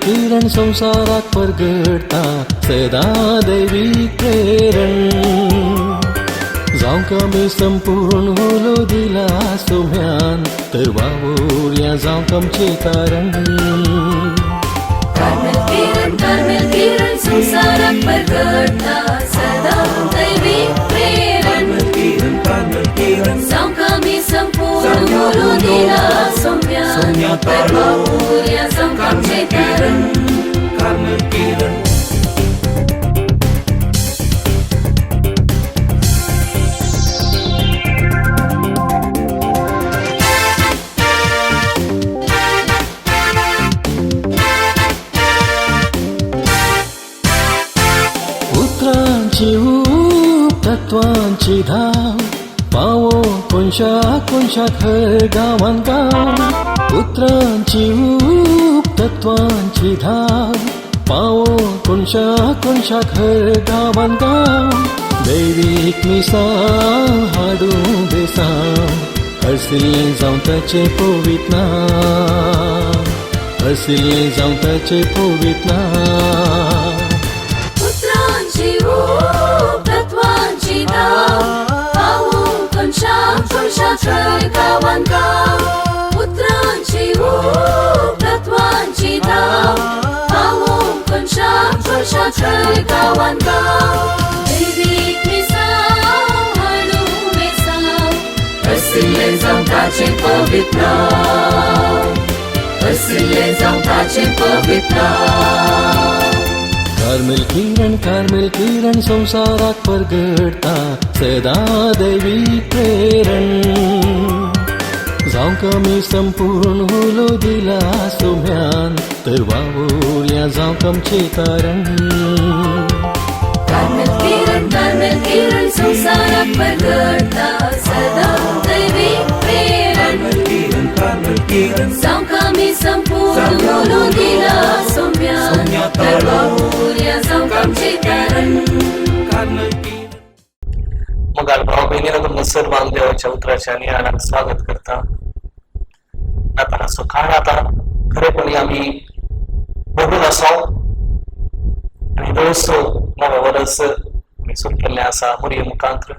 किरण संसारात परगडता सदा दैवी प्रेरण जावं कमी संपूर्ण होलो दिला सोम्यान तर वावुर्या जावं आमचे कारण कार्मेल किरण संसारात परगडता सदा दैवी प्रेरण जावं कमी संपूर्ण होलो दिला सोम्यान तर वावुर्या जावं आमचे कारण कार्मेल किरण पुत्रांची ऊब तत्वांची धाव पावो कोणशा खर गावान गाव पुत्रांची ऊब तत्वांची धाव पावो कोणशा खर गावान गाव दैवीक मिसाव हाडू बेसाव हरसिल्ले जावं ताचे पवित्र नांव हरसिल्ले जावं ताचे पवित्र नांव तत्वांची धाव पावून कोणशा खर गावान गाव पुत्रांची ऊब तत्वांची धाव पावून कोणशा खर गावान गाव दैवीक मिसाव हाडू बेसाव हरसिल्ले जावं ताचे पवित्र नांव हरसिल्ले जावं ताचे पवित्र नांव कार्मेल किरण संसारात परगडता सदा दैवी प्रेरण जावं कमी संपूर्ण होलो दिला सोम्यान तर वावुर्या जावं आमचे कारण कार्मेल किरण संसारात परगडता सदा दैवी प्रेरण जावं कमी संपूर्ण होलो दिला सोम्यान तर वावुर्या जावं आमचे कारण मग भाऊ बहिणीला तुमचं सर्वांग देवाच्या उतराच्या निराळात स्वागत करता आता असो काळ आता खरेपणी आम्ही बघून असाव आणि रोज नवं वर्ष आम्ही सुरू केले असा मुरी मुखांतर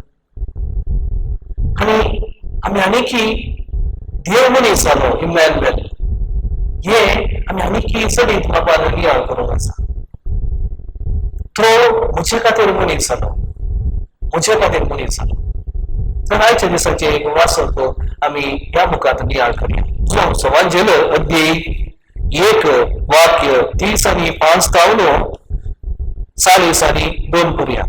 आणि आम्ही अनेकी देव मनीस आलो इमॅन्युएल हे आम्ही अनेकी सगळीत बापाला नियाळ करून असा तो मुझे खातीर मनीस आलो मुझे खातीर मनीस आलो तर आयच्या दिसाचे एक वाचतो आम्ही या मुखात नियाळ करूया जो सवांजेल अगदी एक वाक्य 30 आणि 5 कावनो साली 2 करूया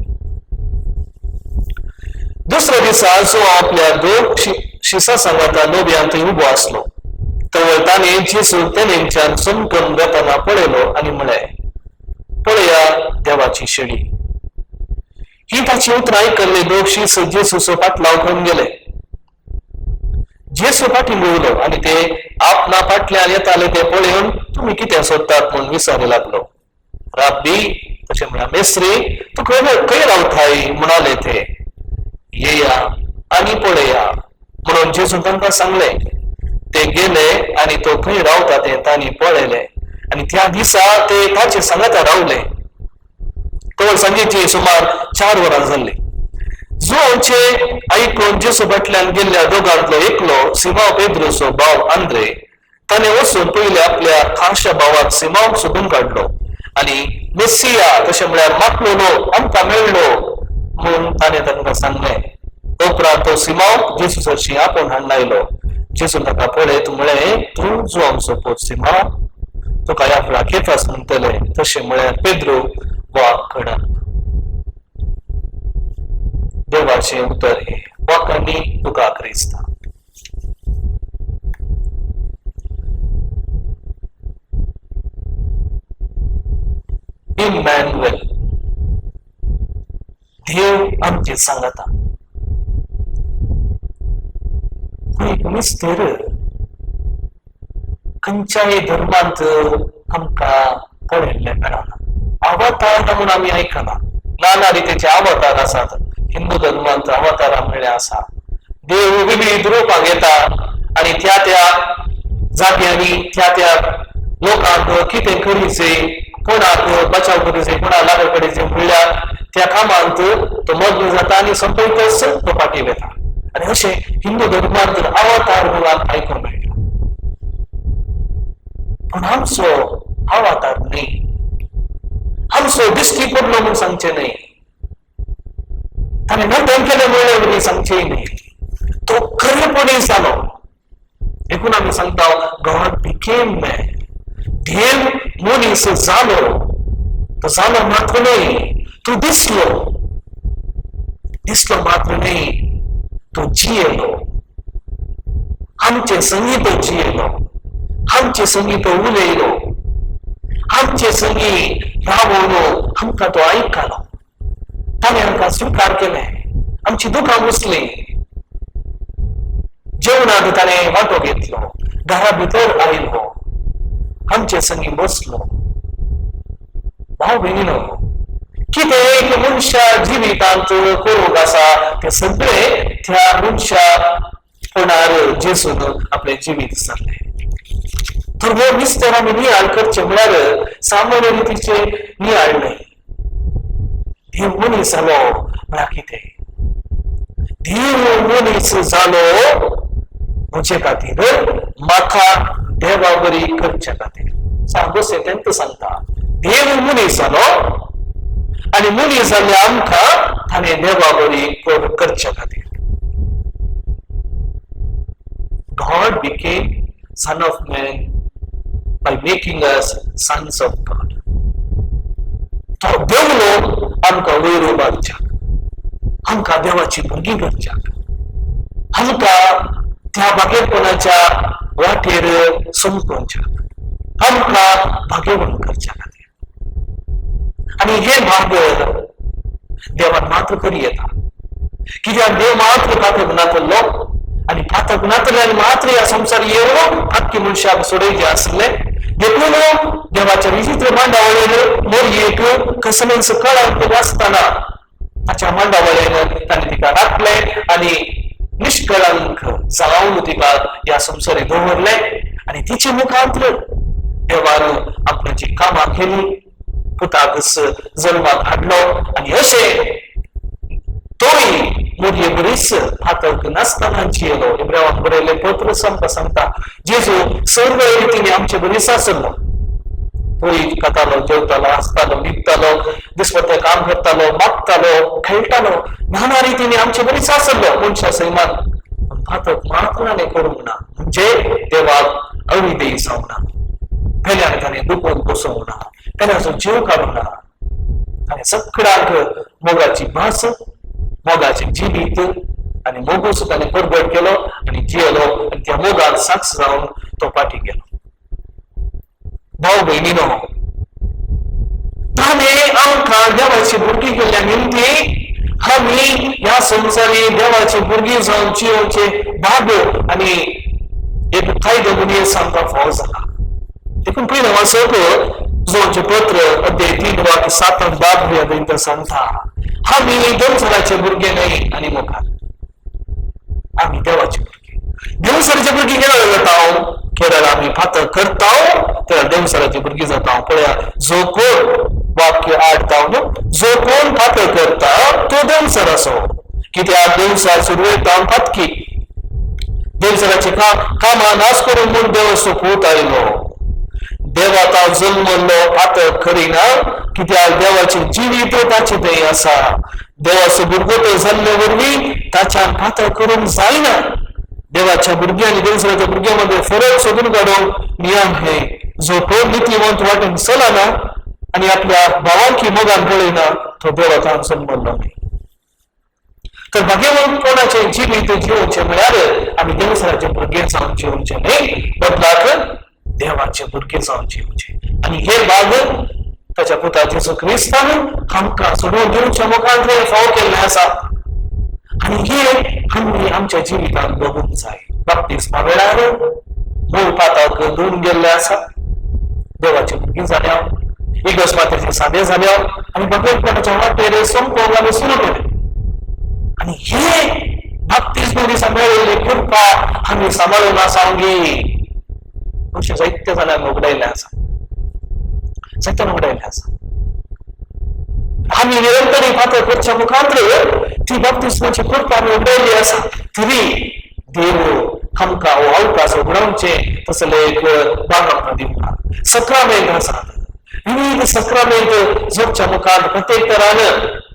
दुसऱ्या दिसा जो आपल्या 2 शिसा सांगाता लोब्यांत उभो असलो तर ताने जेसू तेंच्यान समकून वतना पळयलो आणि म्हळे पळया देवाची शेळी ही ताची उतरां आयकल्ले 2 शिस जेसूचो फाटलाव करून गेले जेसू फाटीं उलो आणि ते आपणा फाटल्यान येताले ते पळयोन तुम्ही कितें सोदतात म्हूण विचारू लागलो राब्बी तशें म्हणा मेस्त्री तू खंय रावताय म्हणाले ते येया आणि पळया म्हणून जेसू तांकां सांगले ते गेले आणि तो खंय रावता ते तांणी पळयले आणि त्या दिसा ते ताचे सांगाता रावले तो सांजेची सुमार 4 वरां जाल्ली जोचे ऐकून जेसू फाटल्यान गेल्ल्या दोगांतलो एकलो सिमोन पेद्रोचो भाव आंद्रे ताणे वचून पयले आपल्या खाशा भावाक सिमोनाक सोदून काडलो आणि मेस्सिया तशें म्हळ्यार मागलोलो आमकां मेळ्ळो म्हूण ताणें तांकां सांगले उपरांत तो सिमोन जेसूची आपोवन हाडून आयलो जेसून ताका पळयत म्हळे तूं जो आमचो पोत सिमोन तुका ह्या फुडा केफास म्हणटले तशें म्हळ्यार पेद्रो वा खडक देवाचे उतर हे वाकांनी तुका क्रिस्ता इमॅन्युएल देव आमचे सांगता मिस्टर खंयच्याय धर्मांत आमकां पळयल्लें मेळना अवतार म्हणून आमी आयकना नाना रितीचे अवतार आसात हिंदू धर्मांत अवतारा म्हणलें आसा देव विविध रुपां घेता आणि त्या जाग्यांनी त्या लोकांक कितें करीचे, कोणाक बचाव करीचे, कोणा लागीं करीचे म्हणल्यार त्या कामांत तो मग्न जाता आनी संपयतच तो फाटीं येता. आनी अशें हिंदू धर्मांत अवतार मुळांत आयकूंक मेळटा. पण आमचो अवतार न्ही, आमचो दिश्टी पडलो म्हूण सांगचें न्ही, ताणें नंदन केलें म्हणलें सांगचेंय न्ही. तो खरेपणी जालो. देखून आमी सांगता गॉड बिकेम मॅन. देव मनीस जालो. तो जालो मात्र न्ही, तो दिसलो मात्र न्ही, तो जियेलो. आमचे संगी तो जियेलो, आमचे संगी तो उलयलो, आमचे संगी रावलो, आमकां तो आयकलो. ताणें आमकां स्वीकार केलें, आमची दुखां बुसली. जेवणात ताणें वांटो घेतलो, घरा भितर आयलो, आमचे संगी बसलो. भाव भयणीनो, कितें एक मनशा जिवितांत करूंक आसा तें सगळें त्या मनशा कोणार जेजून आपलें जिवीत जाल्लें. तर हो विस्तार आमी नियाळ करचे म्हळ्यार सामान्य रितीचे नियाळ न्ही. देव मनीस जालो म्हळ्यार कितें? देव मनीस जालो म्हजे खातीर, म्हाका देवा बरी करचे खातीर. बसे तेंच सांगता, देव मनीस जालो आनी मनीस जाल्ले आमकां ताणें देवा बरी करचे खातीर. God became Son of Man by making us sons of God. तो देवलो आमकां वयर उबारच्याक, आमकां देवाची भुरगीं करच्याक, आमकां त्या भागेपणाच्या वाटेर संपोवच्याक, आमकां भाग्यवान करच्या खातीर. आनी हे भाग्य देवान मात्र करी येता. कित्याक देव मात्र पातक नातल्लो आनी पातक नातल्यान मात्र ह्या संवसार येवलो आख्खी मनशाक सोडयचे आसले. देखून देवाच्या विचित्र मांडावळेर मोरयेक कसलेंच कळंक नासतना ताच्या मांडावळेन ताणें तिका राखले आनी निष्कळंक जावन तिका ह्या संवसारी दवरले. आनी तिचे मुखांतर देवान आपली जी कामां केली, पुताक जल्माक हाडलो आनी अशें तोय मोरये बरीच फातक नासतना जियेलो. इब्राहिमाक बरयलें पत्र सांगता जेजू सर्व रितीने आमचे बरीच आसलो. तोय खातालो, जेवतालो, हसतालो, न्हिदतालो, दिसपट्टे काम करतालो, मागतालो, खेळटालो, नाना रितीने आमचे बरीच आसलो मनशा सैमान. पण फातक मात्र करूंक ना, म्हणजे देवाक अविधेय जावंक ना. पयल्यान ताणें दुखोवन बसोवंक ना, ताणें जीव काडूंक ना. ताणें सगळ्यांक मोगाची भास, मोगाचे जिवीत आनी मोगूच ताणें परगट केलो आनी जियेलो आनी त्या मोगाक साक्ष जावन तो फाटीं गेलो. भाव भयणीनो, ताणें आमकां देवाची भुरगीं केल्ल्या निमती आमी ह्या संवसारी देवाची भुरगीं जावन जियोवचे भाग्य आनी एक कायदो मनीस आमकां फावो जाला. देखून पयलें वाचप जोडचें पत्र अध्याय 3 वाक्य 7 आनी 10 सांगता, आमी देवसराचे भुरगे न्ही आनी मुखार आमी देवाचे भुरगे. देवसराचे भुरगे केन्ना जाता? केन्ना आमी फातक करता तेन्ना देवसराचे भुरगे जाता. पळया, जो कोण वाक्य 8 जावन, जो कोण फातक करता तो देवसर असो, कित्याक देवसार सुरवेतान फातकी. देवसराचे कामां नाश करून म्हूण देव सोंपोवंक आयलो. देवाचा जल्मलो फातक करिना, कित्याक देवाचे जिवीत ताचे थंय आसा. देवाचो भुरगो तो जाल्ले वरवीं ताच्यान फातक करूंक जायना. देवाच्या भुरग्यां आनी देवसराच्या भुरग्यां मदें फरक सोदून काडूंक नियम हे. जो कोण नितीवंत वाटेन चलना आनी आपल्या भावांकी मोगान पळयना तो देवाचा जल्मलो न्ही. तर भाग्यवंतपणाचे जिवीत जिवोवचें म्हळ्यार आमी देवसराचे भुरगे जावन जिवोवचे न्ही, बदलाक देवाचे भुरगे जावन जिवचे. आनी हे भाग ताच्या पुता जेजू क्रिस्तान आमकां सोडून दिवच्या मुखार फावो केल्ले आसा. आनी हे आमी आमच्या जिवितांत बगूंक जाय. बाप्तिस्मा वेळार मूळ पाताक धुवन गेल्ले आसा, देवाचे भुरगीं जाल्या, इगस्मातेचे सादे जाल्या आनी भगवंतपणाच्या वाटेर संपोवंक आमी सुरू केलें. आनी हे बाप्तिस्मा दिसा मेळिल्ली कृपा आमी सांबाळून आसांगी. अशें जायते जाणांक उगडायलें आसा, जायत्यांक उगडायलें आसा. आमी निरंतर ही पातळ करच्या मुखांतर ती बपतिस्माची कृपा आमी उगडायली आसा. तरी देव आमकां हो अवकाश उगडावचे तसले एक भाग आमकां दिवना. सक्रामेंत आसात, विविध सक्रामेंत जोडच्या मुखार प्रत्येक तरान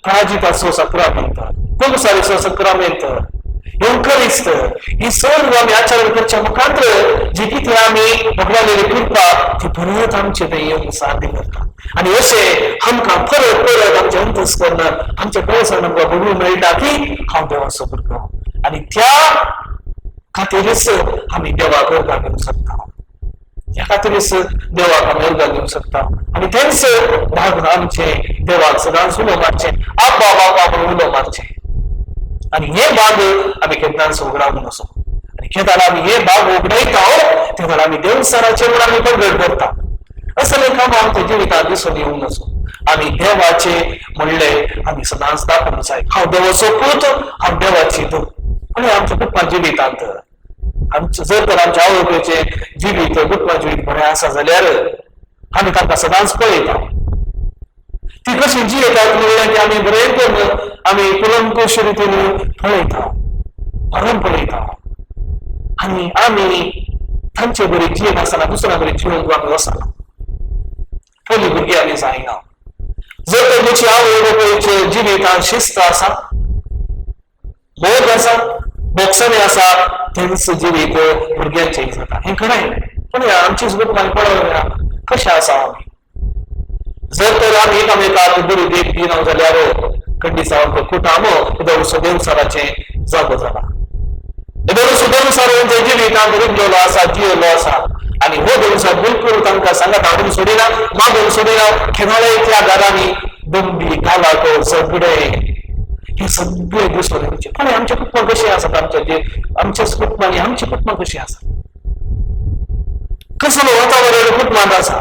प्रायजीत असो सक्रामेंत, खूब सारे सक्रामेंत, युंकरिस्त, ही सर्व आमी आचरण करच्या मुखांतर जी कितें आमी उगडालेली कृपा ती परत आमचे थंय येवन साध्य करता. आणि अशें आमकां परत परत आमच्या अंतस्करणांत आमच्या कळसांत आमकां बघूंक मेळटा की हांव देवाचो भुरगो. आणि त्या खातीरच आमी देवाक अर्घा घेवंक शकता, त्या खातीरच देवाक आमी अर्घा घेवंक शकता. आणि थंयच भाग आमचे देवाक सदांच उलो मारचें, आब्बा बाबा म्हणून उलो मारचें. आणि हे भाग आमी केन्नाच उगडावंक नसो. आणि केन्ना आमी हे भाग उगडयता तेन्ना आमी देवसराचे म्हूण आमी पंगड करता. असले काम आमच्या जिवितांत दिसून येवंक नसो. आमी देवाचे म्हणले आमी सदांच दाखोवंक जाय, हांव देवाचो पूत, हांव देवाची धूव. आणि आमच्या कुटुंबात जिवितांत जर तर आमच्या आवडीचे जिवीत कुटुंबा जिवीत बरें आसा जाल्यार आमी तांकां सदांच पळयता. ती कशी जियेतात म्हणलें की आमी बरें करून आमी कुलंकुश रितीन पळयता, भरून पळयता. आनी आमी तांचे बरी जियेत आसतना दुसऱ्या बरी जिवंक आमी वचना. पयलीं भुरगीं आमी जायना. जर तर तुमची आवडीचे जिवितांत शिस्त आसा, मोग आसा, बोगसणे आसा, तेंच जिवीत भुरग्यांचें जाता. हें खरें. पूण आमचीच कुटुंबांत पळोवया कशें आसा आमी. जर तर आमी एकामेकाक बरी देख दिना जाल्यार खंडीत कुटाम उदरसो देवसराचें जागो जाला. उदरसो देवसर जिवितांत रिगलेलो आसा, जियेलो आसा. आणि हो देवसर बिलकुल तांकां सांगात हाडून सोडिना, मागून सोडिना. खेळाळे त्या घरांनी दंबी कालाको सगळे हे सगळे दिसून येवचे. पण आमचे कुटुंब कशी आसात, आमच्या कुटुंबांनी आमची कुटुंब कशी आसा, कसलो वातावरण कुटुंबांत आसा,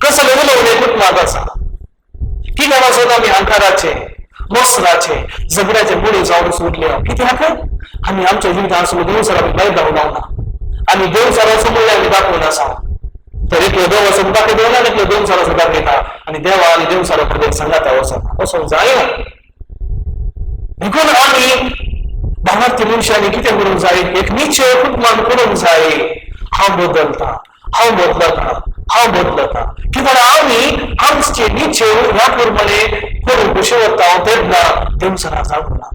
कसले उलोवणे कुटुंबांत आसा. कित्याक आसत आमी अहंकाराचे, मस्त्राचे, झगड्याचे मुळी जावन सोडले. कित्याक आमी आमच्या जिवितांत असलो देवसर आमी भायर धांवना. आमी देवसराचो म्हणल्यार आमी दाखोवन आसा. तर एकलो देव वचून दाखयता, एकलो देवसराचो दाखयता. आनी देवा आनी देवसरा कडेन सांगाता वचना, वचोंक जायना. देखून आमी भारतीय मनशांनी कितें करूंक जाय, एक निश्चय कुटुंबान करूंक जाय, हांव बदलता, हांव बदलता, हांव बदलता. कित्याक आमी आमचे निश्चय ह्या प्रमाणे करूंक कशें वता तेन्ना देवसरा जावना.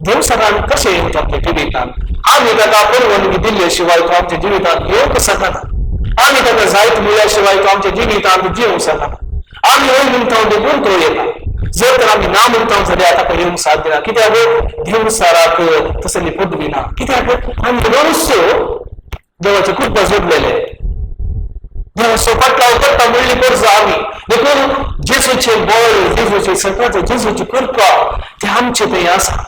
देवसरान कशें येवंक आपल्या जिवितांत आमी ताका परवानगी दिल्ले शिवाय तो आमच्या जिवितांत येवंक शकना. आमी ताका जायत म्हणल्या शिवाय तो आमच्या जिवितांत जिवंक शकना. आमी वय म्हणटा देखून तो येता. जर तर आमी ना म्हणटा जाल्यार ताका येवंक साध्य ना. कित्याक देवसराक तसली पदवी ना. कित्याक आमी मनुष्य देवाचे कृपा जोडलेले, देवाचो पाटलाव करता म्हणली कर्ज आमी. देखून जेजूचे बळ, जेजूचे सकाळचो जेजूची कृपा ते आमचे थंय आसा.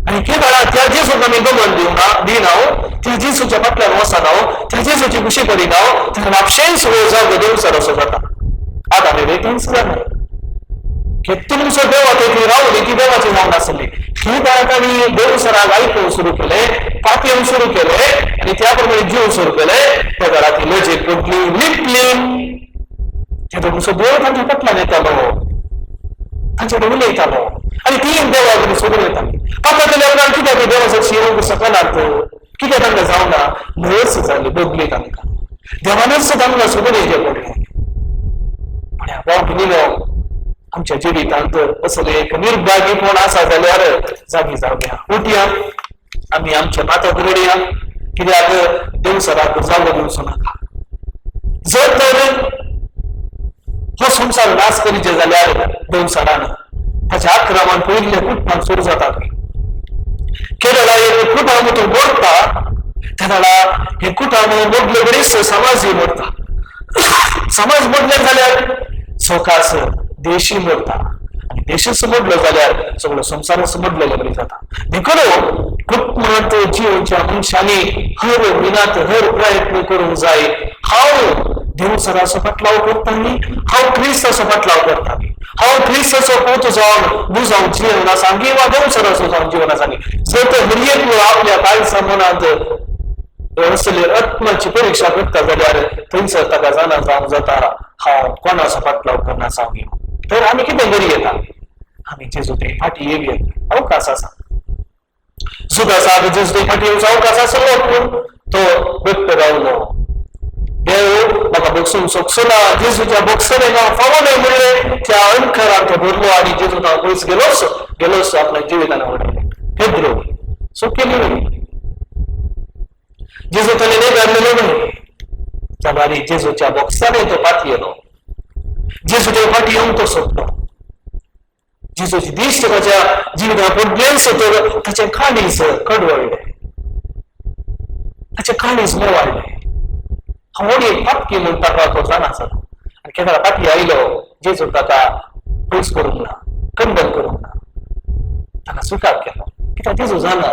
आणि केवळ त्या जेजूक आमी गमन दिना, त्या जेजूच्या फाटल्यान वचना, त्या जेजूची खुशी करिना, तेन्ना आपशें सगळो जागो देवसर असो जाता. आतां आमी वेकन्स जाना. तुमचो देवा थंय रावली ती देवाची जावन आसली. ही काळात आमी देवसराक आयकूंक सुरू केलें, पातयेवंक सुरू केलें आनी त्या प्रमाणे जीव सुरू केलें. त्या घरांत लजेक पडली, लिपली. ते तुमचो देव तांच्या फाटल्यान येतालो, तांचे कडेन उलयतालो आनी ती देवा कडेन सोडून येताली. पातळ केल्या उपरांत कित्याक देवाचो येवंक शकनात, कित्याक तांकां जावना, लस जाली, बदली तांकां. देवानच तांकां सोडून येवचें पडलें. पण वावट निलो आमच्या जिवितांत असले एक निर्भागीपण आसा जाल्यार जागी जावया, उठया, आमी आमचे माथ्याक रडया. कित्याक देवसराक जागो दिवचो नाका. जर तर हो संसार नाश करीचे जाल्यार देवसरान ताच्या आक्रमण पयले कुटुंबांत सुरू जाता. केरळा एक कुटुंब तो मोडटा तेन्ना हे कुटुंब मोडले बरेच समाजूय मोडटा. समाज मोडले जाल्यार सवकास देशी मोडटा आनी देशच मोडलो जाल्यार सगळो संसारच मोडलेलो बरी जाता. देखून कुटुंबांत जिवच्या मनशांनी हर मिनात हर प्रयत्न करूंक जाय. हांव देवसराचो पाटलाव करताली, हांव क्रिस्ताचो पाटलाव करताली, हांव क्रिस्ताचो पूत जावन बुजावन जिवन आसा किंवा देवसराचो जावन जिवन आसा. जर तर हर एक आपल्या काळजा मनांत असले आत्माची परीक्षा करता जाल्यार थंयसर ताका जाणा जावंक जाता हांव कोणाचो पाटलाव करना सांगी तर आमी कितें बरी येता आमी जेजू ते फाटी येवया अवकाश आसा जुदासाक जेजू ते फाटी येवचो अवकाश आसलो पूण तो व्यक्त रावलो देव म्हाका बगसूंक सोंपचो ना जेजूच्या बगसणेक हांव फावो न्हय म्हणलें त्या अणकारान तो भरलो आनी जेजून हांव पयस गेलोच आपल्या जिवितान वडयलें पेद्रो केली जेजू ताणें नाही काडलेलो न्हय त्या बारी जेजूच्या बॉक्साने तो फाटी येलो जेजूच्या फाटी येवंक तो सोदलो जेजूची दिश्ट ताच्या जिवितान पडलेंच तर ताचे काळीज कडवळ्ळे ताचे काळीज मोवाळ्ळे हांव एक फाटकी म्हूण ताका तो जाणासलो आनी केन्ना फाटी आयलो जेजू ताका पयस करूंक ना खंडन करूंक ना ताका स्विकार केलो कित्याक जेजू जाणा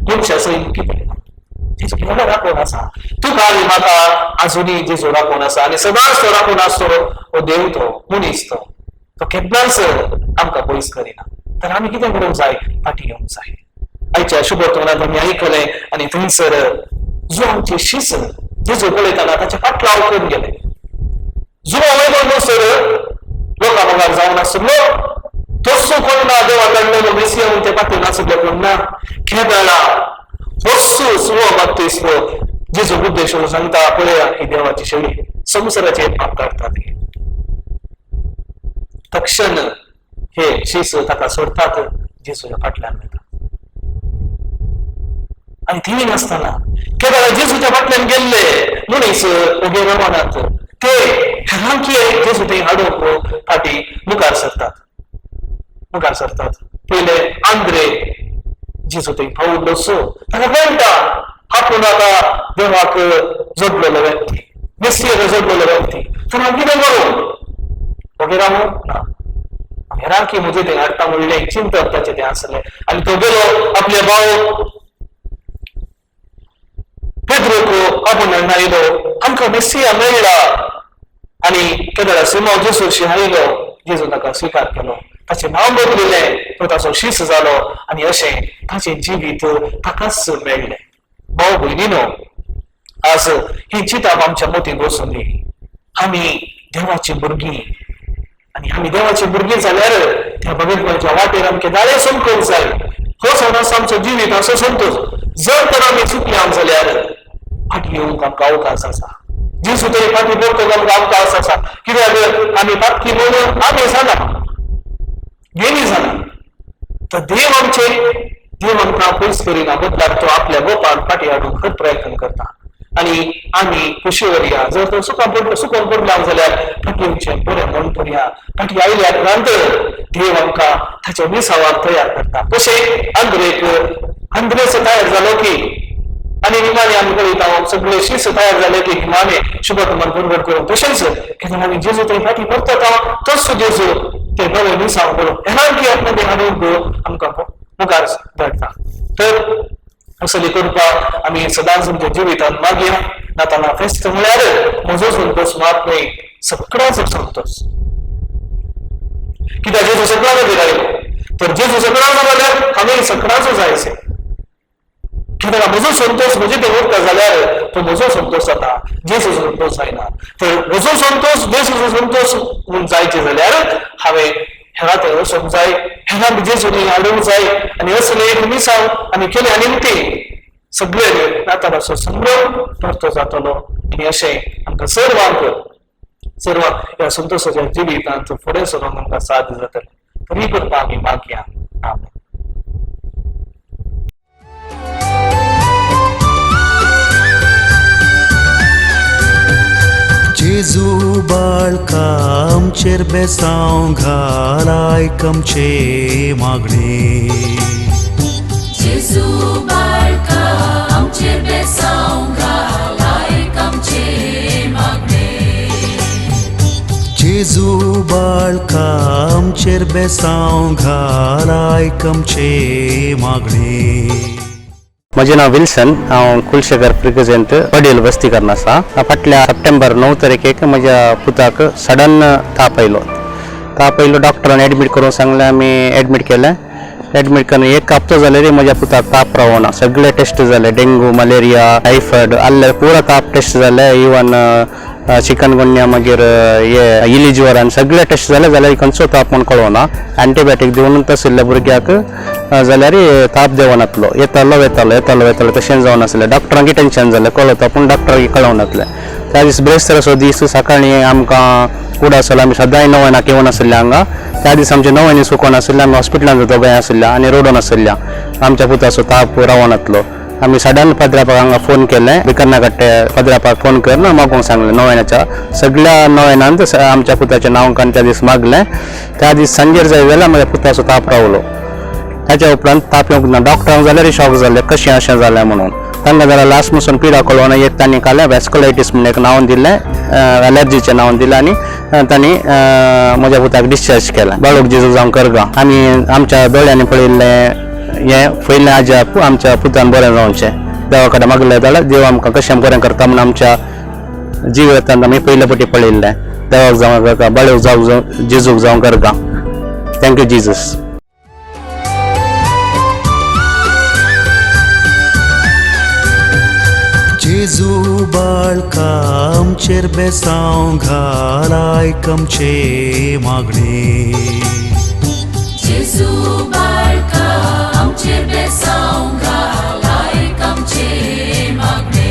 मनशा सैन कितें जेजू केन्ना राखून आसा तुका आनी म्हाका आजुनी जेजू राखून आसा आनी सदांच तो राखून आसतो हो देव तो मनीस तो केन्नाच आमकां पयस करिना तर आमी कितें करूंक जाय फाटी येवंक जाय आयच्या शुभोत्तवनांत आमी आयकलें आनी थंयसर जो आमची शीस जेजू पळयताना ताचे फाटलाव करून गेले जुवा वयलो न्हूसर लोकां मुखार जावन आसलो तसो कोण ना देवा कडलो मेसिया म्हूण ते फाटीन आसले पूण ना केदाळा होस्सू सुवा बाप्तिस्मो जेजू बुद्धेश्वर सांगता पळया ही देवाची शेळी संवसाराचे पाप काडटा ती तक्षण हे शीस ताका सोडतात जेजूच्या फाटल्यान वयता आनी थिवी नासतना केदाळा जेजूच्या फाटल्यान गेल्ले मनीस उबे रावनात ते हेरांकी जेजू थंय हाडूंक फाटी मुखार सरतात पयले आंद्रे जेजू थंय पावलो सो ताका कळटा आपूण आतां देवाक जोडलेलो व्यक्ती मेसियाक जोडलेलो व्यक्ती तर हांव कितें करूं उबे रावूं ना हेरांकी म्हजें थंय हाडटा म्हणलें चिंतप ताचें तें आसलें आनी तो गेलो आपल्या भाव पेद्रोक आपोवून आयलो आमकां मेसिया मेळ्ळा आनी केदाळा सिमोन जेजूशी आयलो जेजू ताका स्विकार केलो ताचें नांव बदलिल्लें तो ताचो शीस जालो आनी अशें ताचें जिवीत ताकाच मेळ्ळें भाव भयणीनो आज ही चिताब आमच्या मोतीन बसून दी आमी देवाची भुरगीं आनी आमी देवाची भुरगीं जाल्यार त्या भगवंताच्या वाटेर आमचे दाळे सोंपूंक जाय हो सदांच आमचो जिवीत असो संतोष जर तर आमी चुकल्यां जाल्यार फाटी येवंक आमकां अवकाश आसा जेजू तरी फाटी पडटलो आमकां अवकाश आसा कित्याक आमी फाटकी म्हणून आमी जाना गेली जाना तर देव आमकां पयस करिना बदलाक तो आपल्या गोपान फाटी हाडूंक खंय प्रयत्न करता आनी आमी खुशीवर या जर तो सुकून पडला जाल्यार फाटी येवचें बरें म्हणून करुया फाटी आयल्या नंतर देव आमकां ताच्या विसावाक तयार करता कशें अंद्रेस तयार जालो की आनी निमाणे आमी पळयता सगळे शीस तयार जाले की निमाणे शुभोत्तमान बरोबर करून तशेंच केन्ना आमी जेजू थंय फाटी परतता तोच जेजू ते बरें विसाव करून हेरांकी आपणे हाडूंक आमकां मुखार धाडटा तर असली करपाक आमी सदांच आमच्या जिवितांत मागया नातालां फेस्त म्हळ्यार म्हजो संतोष मात न्हय सगळ्यांचो संतोष कित्याक जेजू सगळ्यांक दिलायलो तर जेजू सगळ्यांचो जाल्यार आमी सगळ्यांचो जायचे कित्याक म्हजो संतोष म्हजे ते उरता जाल्यार तो म्हजो संतोष जाता जेजूचो संतोष जायना तर म्हजो संतोष जेजूचो संतोष म्हूण जायचे जाल्यार हांवें हेरा थंय वचूंक जाय हेरा जेजूनी हाडूंक जाय आनी असले एक मिसाव आमी केल्या निमती सगळे नातालाचो संभ्रम परतो जातलो आनी अशें आमकां सर्वांक ह्या संतोशाच्या जिवितांत फुडें सरोंक आमकां साथ जातले तरी करपाक आमी मागया आमेन जेजू बाळका आमचेर बेसांव घाल आयक आमचे मागणे जेजू बाळका आमचेर बेसांव घाल आयक आमचे मागणे जेजू बाळका आमचेर बेसांव घाल आयक आमचे मागणे म्हजें नांव विल्सन हांव कुलशेखर प्रिगजेंत पडेल वस्ती करना आसा फाटल्या सप्टेंबर 9 तारखेक म्हज्या पुताक सडन ताप आयलो डॉक्टरान एडमीट करूंक सांगलें आमी एडमीट केलें ॲडमिट करणं. 1 हप्तो झाले रे माझ्या पुताक ताप रावना. सगळे टेस्ट झाले, डेंगू, मलेरिया, टायफॉइड आल्ले पुरा ताप टेस्ट जाले. इवन चिकनगुन्या मागीर हे इली ज्वर आनी सगळे टेस्ट जाले जाल्यार खंयचो ताप म्हूण कळोना. एंटीबायोटीक दिवन तसल्या भुरग्याक जाल्यार ताप देवनातलो. येतालो तशें जावन आसलें. डॉक्टरांक टेन्शन जालें, कळता पूण डॉक्टरांक कळोनातलें. त्या दीस ब्रेस्ताराचो दीस सकाळीं आमकां कूड आसलो. आमी सदांय नोवेनाक येवन आसले हांगा. त्या दीस आमचे नोवेनी सुकोवन आसले. आमी हॉस्पिटलांत दोगांय आसल्या आनी रोडून आसल्या. आमच्या पुताचो ताप रावनातलो. आमी सडन पद्रापाक हांगा फोन केलें. बिकन्नाकट्टे पद्रापाक फोन कर ना मागूंक सांगलें नोवेनाच्या. सगळ्या नोवेनांत आमच्या पुताचें नांव कान त्या दीस मागलें. त्या दीस सांजेर जाय जाल्यार म्हज्या पुताचो ताप रावलो. ताच्या उपरांत ताप येवंक ना. डॉक्टरांक जाल्यार शॉक जाले कशें अशें जालें म्हणून. तांकां जाल्यार लास्ट पासून पिडा कळोना. एक तांणी कालें वॅस्कुलायटीस म्हणून एक नांव दिलें, एलर्जीचें नांव दिलें आनी तांणी म्हज्या पुताक डिस्चार्ज केलें. बाळूक जेजू जावं करगा. आमी आमच्या दोळ्यांनी पळयल्लें हें फैलें आजाप आमच्या पुतान बरें जावचें. देवा कडेन मागलें जाल्यार देव आमकां कशें बरें करता म्हणून आमच्या जीव येतात आमी पयले फावटी पळयल्लें. देवाक जावं करगा, बाळूक जावं जेजूक जावं करगा. Thank you Jesus. जेजू बाळका आमचेर बेसांव घाल, आयक आमचे मागणे. जेजू बाळका आमचेर बेसांव घाल, आयक आमचे मागणे.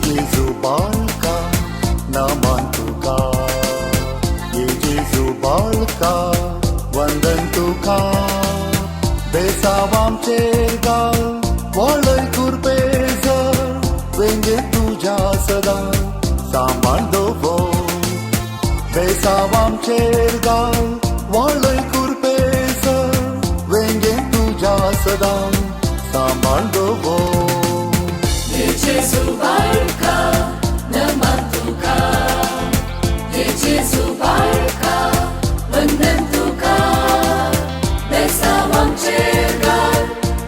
जेजू बाळका नमन तुका, जेजू बाळका वंदन तुका. बेसांव आमचेर घाल, वळय कुरपेजर, वेंगे तुज्या सदां सांबाळ दवर. बेसांव आमचेर घाल, वळय कुरपेजर, वेंगे तुज्या सदां सांबाळ दवर. जेजू बाळका नमन तुका, जेजू बाळका वंदन तुका. बेसांव आमचेर घाल,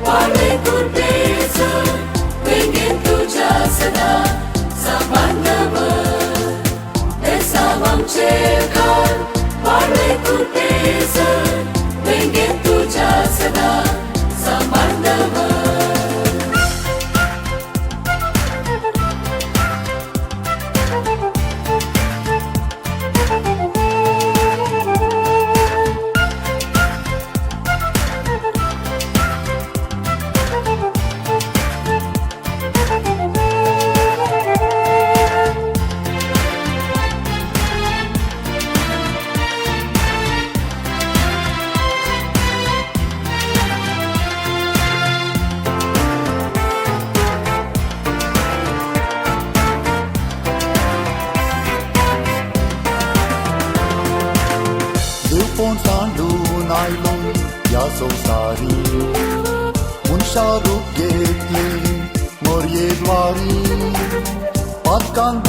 वळय कुरपेजर, वेंगे तुज्या सदां सांबाळ दवर. बेसांव आमचेर घाल, वळय कुरपेजर, वेंगे तुज्या सदां सांबाळ दवर. दिवपोन सांडून आयलो ह्या संवसारी, मनशां रूप घेतली मोरये द्वारी. पातकांत